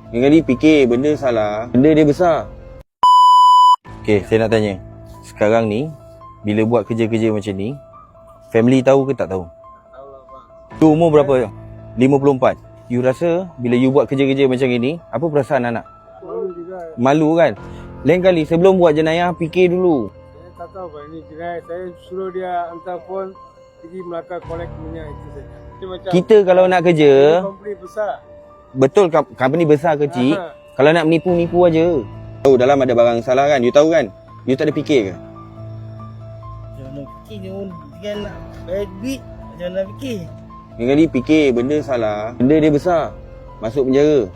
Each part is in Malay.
Kali fikir benda salah, benda dia besar. Okay, saya nak tanya. Sekarang ni, bila buat kerja-kerja macam ni, family tahu ke tak tahu? Tahu lah bang. Tu umur berapa? 54. You rasa bila you buat kerja-kerja macam ni, apa perasaan anak? Malu juga. Malu kan? Lain kali sebelum buat jenayah, fikir dulu. Saya tak tahu bang, ini jenayah. Saya suruh dia hantar phone pergi Melaka collect minyak itu saja. Dia macam Kita kalau nak kerja, company besar. betul company besar kecil, Aha. kalau nak menipu-nipu aja. Tahu dalam ada barang salah kan? You tahu kan? You tak ada fikir ke? Macam mana fikir ni pun dia nak bayar duit. Macam mana nak fikir? Lain kali fikir benda salah, benda dia besar. Masuk penjara.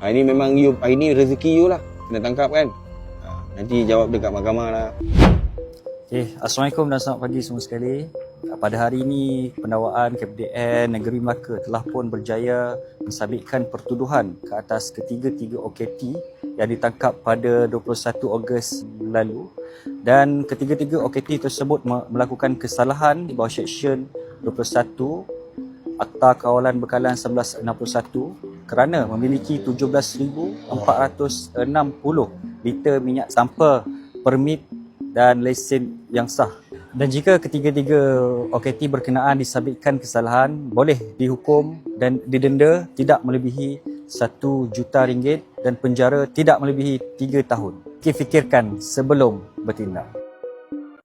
Ini memang you, ini rezeki you lah. Kena tangkap kan? Nanti jawab dekat mahkamah lah. Okay, Assalamualaikum dan selamat pagi semua sekali. Pada hari ini, pendakwaan KPDN Negeri Melaka telah pun berjaya mensabitkan pertuduhan ke atas ketiga-tiga OKT yang ditangkap pada 21 Ogos lalu. Dan ketiga-tiga OKT tersebut melakukan kesalahan di bawah Seksyen 21 Akta Kawalan Bekalan 1961 kerana memiliki 17,460 liter minyak tanpa permit dan lesen yang sah. Dan jika ketiga-tiga OKT berkenaan disabitkan kesalahan, boleh dihukum dan didenda tidak melebihi RM1 juta dan penjara tidak melebihi 3 tahun. Fikirkan sebelum bertindak.